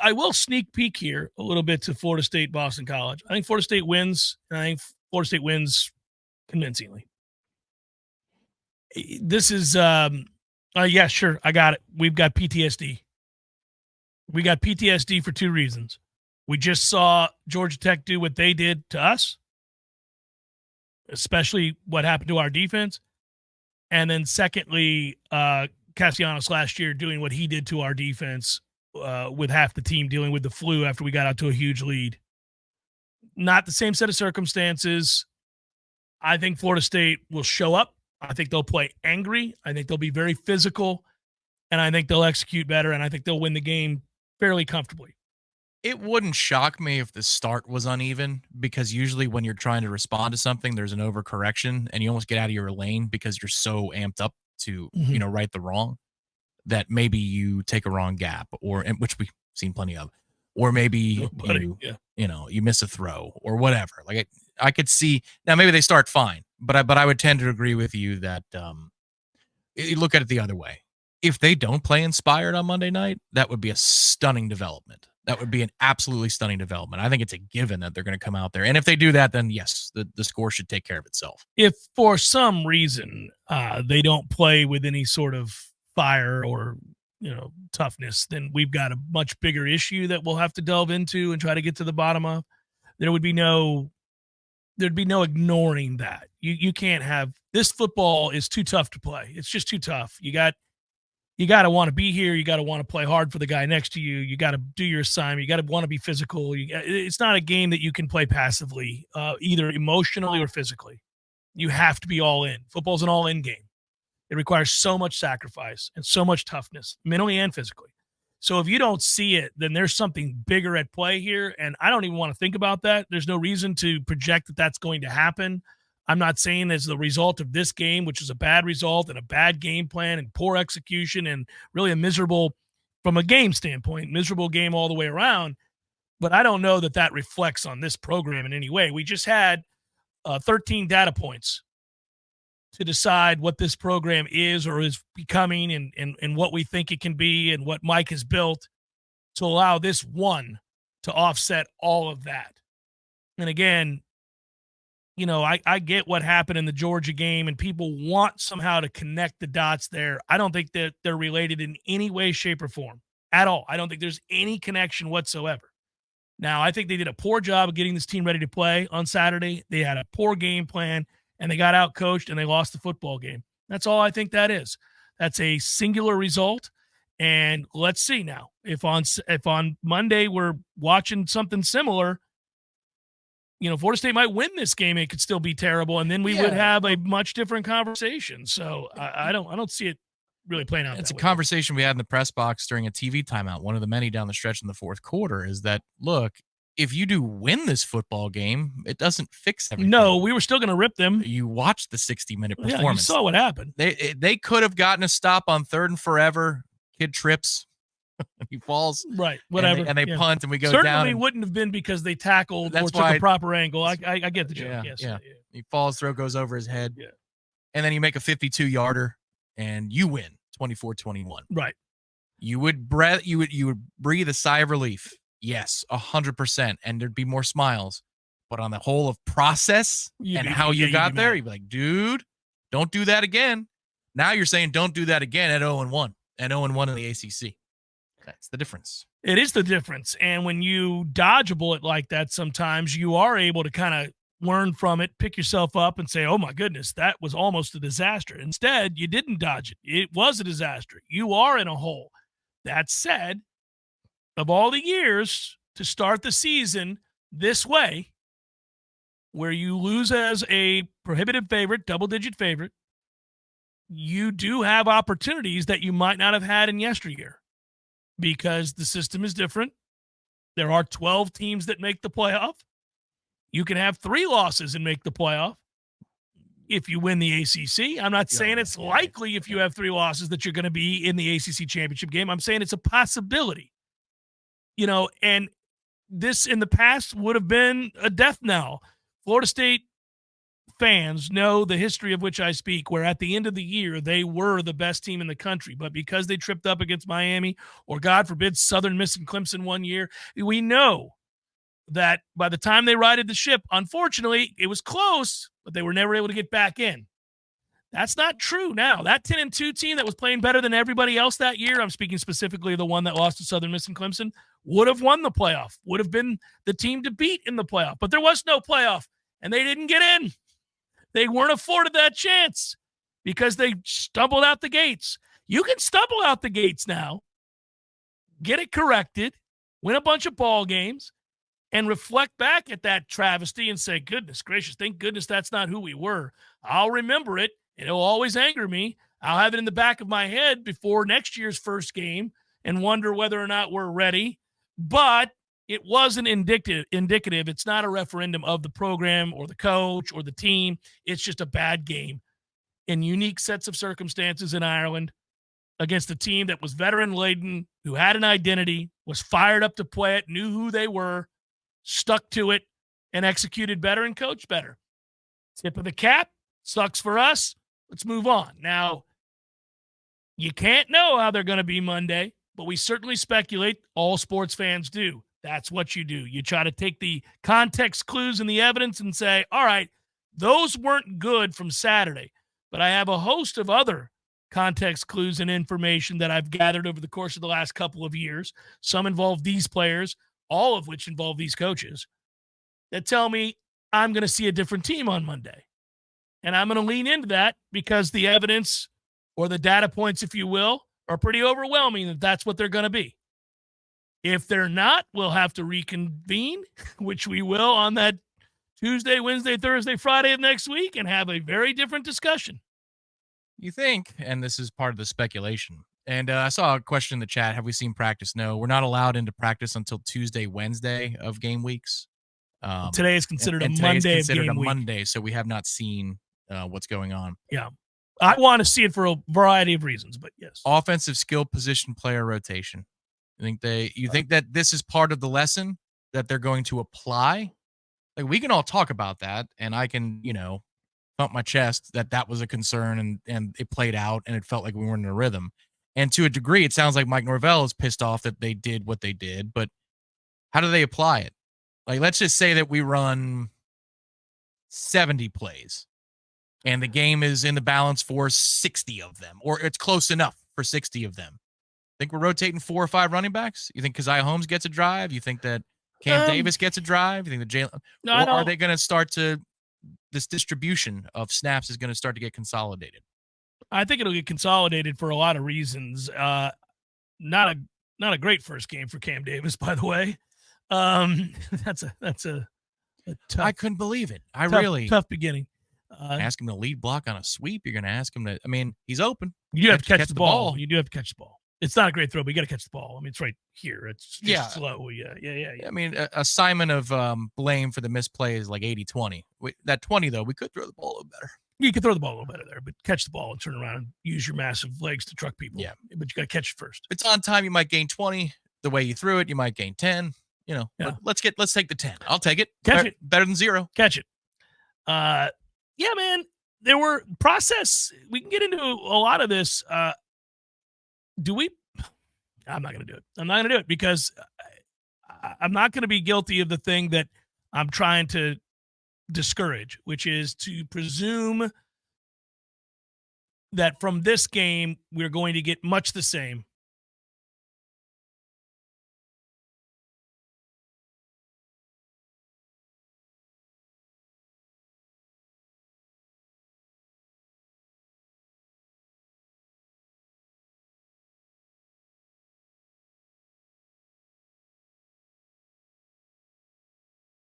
I will sneak peek here a little bit to Florida State, Boston College. I think Florida State wins, and I think Florida State wins convincingly. This is, yeah, sure, I got it. We've got PTSD. We got PTSD for two reasons. We just saw Georgia Tech do what they did to us, especially what happened to our defense. And then secondly, Castellanos last year doing what he did to our defense with half the team dealing with the flu after we got out to a huge lead. Not the same set of circumstances. I think Florida State will show up. I think they'll play angry. I think they'll be very physical. And I think they'll execute better. And I think they'll win the game fairly comfortably. It wouldn't shock me if the start was uneven, because usually when you're trying to respond to something, there's an overcorrection and you almost get out of your lane because you're so amped up to, right the wrong, that maybe you take a wrong gap, or which we've seen plenty of, or maybe you miss a throw or whatever. Like I could see now, maybe they start fine, but I would tend to agree with you that you look at it the other way. If they don't play inspired on Monday night, that would be a stunning development. That would be an absolutely stunning development. I think it's a given that they're going to come out there. And if they do that, then yes, the score should take care of itself. If for some reason they don't play with any sort of fire or, toughness, then we've got a much bigger issue that we'll have to delve into and try to get to the bottom of. There'd be no ignoring that. You can't have this. Football is too tough to play. It's just too tough. You got to want to be here. You got to want to play hard for the guy next to you. You got to do your assignment. You got to want to be physical. It's not a game that you can play passively, either emotionally or physically. You have to be all in. Football's an all-in game. It requires so much sacrifice and so much toughness, mentally and physically. So if you don't see it, then there's something bigger at play here, and I don't even want to think about that. There's no reason to project that that's going to happen. I'm not saying as the result of this game, which is a bad result and a bad game plan and poor execution and really a miserable, from a game standpoint, miserable game all the way around. But I don't know that that reflects on this program in any way. We just had 13 data points to decide what this program is or is becoming and what we think it can be and what Mike has built to allow this one to offset all of that. And again, I get what happened in the Georgia game, and people want somehow to connect the dots there. I don't think that they're related in any way, shape, or form at all. I don't think there's any connection whatsoever. Now, I think they did a poor job of getting this team ready to play on Saturday. They had a poor game plan, and they got out-coached, and they lost the football game. That's all I think that is. That's a singular result, and let's see now. If on Monday we're watching something similar, Florida State might win this game. It could still be terrible, and then we would have a much different conversation. So I don't see it really playing out. It's a conversation we had in the press box during a TV timeout, one of the many down the stretch in the fourth quarter, is that, look, if you do win this football game, it doesn't fix everything. No, we were still going to rip them. You watched the 60-minute performance. Yeah, you saw what happened. They could have gotten a stop on 3rd and forever. Kid trips. He falls. Right, whatever. And they punt, and we go down. down. Certainly wouldn't have been because they tackled or took a proper angle. I get the joke, yes. Yeah. He falls, throw goes over his head. Yeah. And then you make a 52-yarder, and you win 24-21. Right. You would breathe a sigh of relief. Yes, 100%. And there'd be more smiles. But on the whole of process how you got there, you'd be like, dude, don't do that again. Now you're saying don't do that again at 0-1 and 0-1 in the ACC. That's the difference. It is the difference. And when you dodge a bullet like that, sometimes you are able to kind of learn from it, pick yourself up and say, oh my goodness, that was almost a disaster. Instead, you didn't dodge it. It was a disaster. You are in a hole. That said, of all the years to start the season this way, where you lose as a prohibitive favorite, double-digit favorite, you do have opportunities that you might not have had in yesteryear because the system is different. There are 12 teams that make the playoff. You can have 3 losses and make the playoff if you win the ACC. I'm not saying it's likely if you have 3 losses that you're going to be in the ACC championship game. I'm saying it's a possibility. And this in the past would have been a death knell. Florida State fans know the history of which I speak, where at the end of the year, they were the best team in the country. But because they tripped up against Miami, or God forbid, Southern Miss and Clemson one year, we know that by the time they righted the ship, unfortunately, it was close, but they were never able to get back in. That's not true now. That 10-2 team that was playing better than everybody else that year, I'm speaking specifically of the one that lost to Southern Miss and Clemson, would have won the playoff, would have been the team to beat in the playoff. But there was no playoff, and they didn't get in. They weren't afforded that chance because they stumbled out the gates. You can stumble out the gates now, get it corrected, win a bunch of ball games, and reflect back at that travesty and say, goodness gracious, thank goodness that's not who we were. I'll remember it. It'll always anger me. I'll have it in the back of my head before next year's first game and wonder whether or not we're ready. But it wasn't indicative. It's not a referendum of the program or the coach or the team. It's just a bad game in unique sets of circumstances in Ireland against a team that was veteran-laden, who had an identity, was fired up to play it, knew who they were, stuck to it, and executed better and coached better. Tip of the cap. Sucks for us. Let's move on. Now, you can't know how they're going to be Monday, but we certainly speculate. All sports fans do. That's what you do. You try to take the context clues and the evidence and say, all right, those weren't good from Saturday, but I have a host of other context clues and information that I've gathered over the course of the last couple of years. Some involve these players, all of which involve these coaches, that tell me I'm going to see a different team on Monday. And I'm going to lean into that because the evidence, or the data points, if you will, are pretty overwhelming that that's what they're going to be. If they're not, we'll have to reconvene, which we will on that Tuesday, Wednesday, Thursday, Friday of next week, and have a very different discussion. You think, and this is part of the speculation, and I saw a question in the chat, have we seen practice? No, we're not allowed into practice until Tuesday, Wednesday of game weeks. Today is considered and a Monday considered of game a week. Monday, so we have not seen what's going on. Yeah. I want to see it for a variety of reasons, but yes. Offensive skill position player rotation. You think that this is part of the lesson that they're going to apply? Like, we can all talk about that, and I can, thump my chest that was a concern, and it played out, and it felt like we weren't in a rhythm. And to a degree, it sounds like Mike Norvell is pissed off that they did what they did, but how do they apply it? Like, let's just say that we run 70 plays and the game is in the balance for 60 of them, or it's close enough for 60 of them. Think we're rotating 4 or 5 running backs? You think Keziah Holmes gets a drive? You think that Cam Davis gets a drive? You think that Jalen? No, or are they going to start to, this distribution of snaps is going to start to get consolidated? I think it'll get consolidated for a lot of reasons. Not a great first game for Cam Davis, by the way. That's a tough. I couldn't believe it. Tough beginning. Ask him to lead block on a sweep. You're going to ask him to. I mean, he's open. You do have to catch the ball. You do have to catch the ball. It's not a great throw, but you got to catch the ball. I mean, it's right here. It's just slow. Yeah. I mean, assignment of blame for the misplay is like 80-20. That 20, though, we could throw the ball a little better. You could throw the ball a little better there, but catch the ball and turn around and use your massive legs to truck people. Yeah. But you got to catch it first. If it's on time, you might gain 20. The way you threw it, you might gain 10. Let's take the 10. I'll take it. Catch it. Better than 0. Catch it. Yeah, man. There were process. We can get into a lot of this. Do we? I'm not going to do it. I'm not going to do it because I'm not going to be guilty of the thing that I'm trying to discourage, which is to presume that from this game, we're going to get much the same